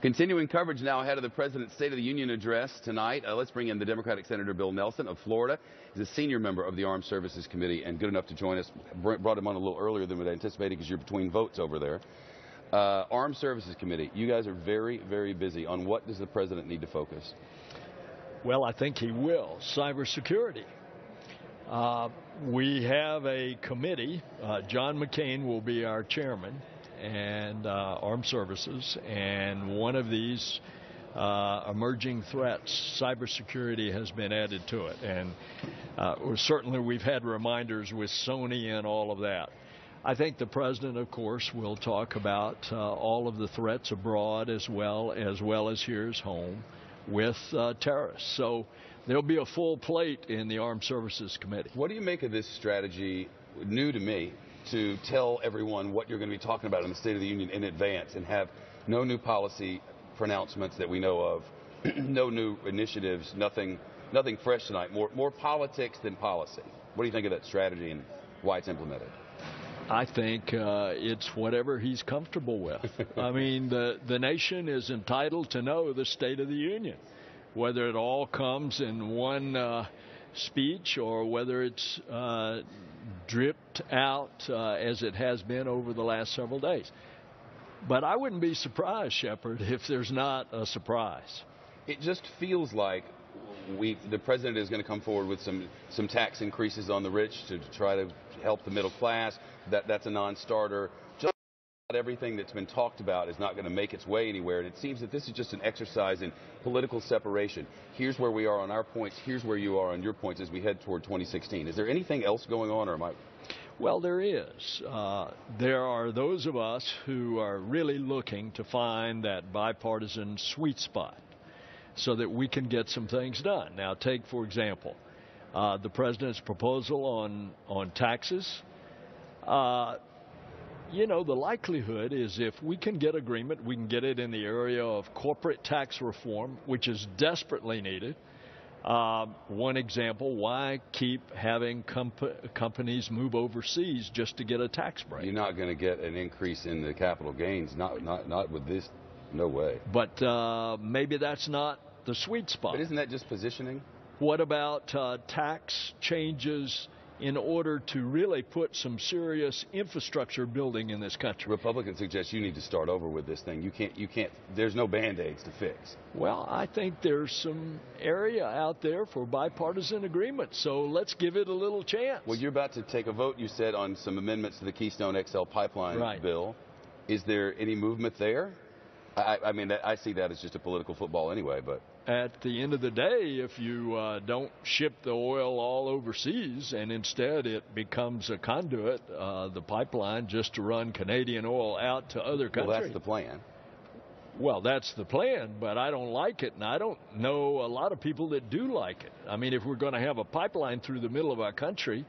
Continuing coverage now ahead of the President's State of the Union address tonight. Let's bring in the Democratic Senator Bill Nelson of Florida. He's a senior member of the Armed Services Committee and good enough to join us. Brought him on a little earlier than we anticipated because you're between votes over there. Armed Services Committee, you guys are very, very busy. On what does the President need to focus? Well, I think he will. Cybersecurity. We have a committee. John McCain will be our chairman, and Armed Services, and one of these emerging threats, cybersecurity, has been added to it. And certainly we've had reminders with Sony and all of that. I think the President, of course, will talk about all of the threats abroad as well as here's home with terrorists. So there'll be a full plate in the Armed Services Committee. What do you make of this strategy, new to me, to tell everyone what you're going to be talking about in the State of the Union in advance and have no new policy pronouncements that we know of, no new initiatives, nothing fresh tonight, more politics than policy? What do you think of that strategy and why it's implemented? I think it's whatever he's comfortable with. I mean, the nation is entitled to know the State of the Union, whether it all comes in one speech or whether it's dripped out as it has been over the last several days. But I wouldn't be surprised, Shepard, if there's not a surprise. It just feels like the President is going to come forward with some tax increases on the rich to try to help the middle class. That's a non-starter. Just about everything that's been talked about is not going to make its way anywhere, and it seems that this is just an exercise in political separation. Here's where we are on our points. Here's where you are on your points as we head toward 2016. Is there anything else going on, or am I? Well, there is. There are those of us who are really looking to find that bipartisan sweet spot so that we can get some things done. Now, take, for example, the President's proposal on taxes. You know, the likelihood is if we can get agreement, we can get it in the area of corporate tax reform, which is desperately needed. One example, why keep having companies move overseas just to get a tax break? You're not going to get an increase in the capital gains, not with this, no way. But maybe that's not the sweet spot. But isn't that just positioning? What about tax changes in order to really put some serious infrastructure building in this country? Republicans suggest you need to start over with this thing. You can't, there's no Band-Aids to fix. Well, I think there's some area out there for bipartisan agreement, so let's give it a little chance. Well, you're about to take a vote, you said, on some amendments to the Keystone XL pipeline bill. Is there any movement there? I mean, I see that as just a political football anyway, but at the end of the day, if you don't ship the oil all overseas and instead it becomes a conduit, the pipeline, just to run Canadian oil out to other countries. Well, that's the plan. Well, that's the plan, but I don't like it, and I don't know a lot of people that do like it. I mean, if we're going to have a pipeline through the middle of our country,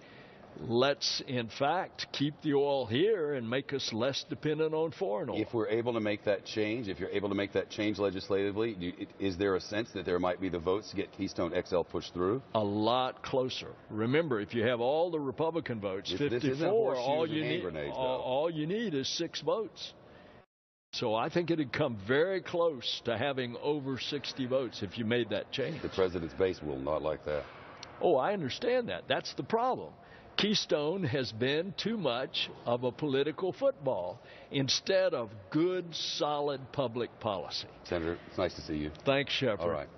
let's, in fact, keep the oil here and make us less dependent on foreign oil. If we're able to make that change, if you're able to make that change legislatively, is there a sense that there might be the votes to get Keystone XL pushed through? A lot closer. Remember, if you have all the Republican votes, 54, all you need is 6 votes. So I think it'd come very close to having over 60 votes if you made that change. The President's base will not like that. Oh, I understand that. That's the problem. Keystone has been too much of a political football instead of good, solid public policy. Senator, it's nice to see you. Thanks, Shepard. All right.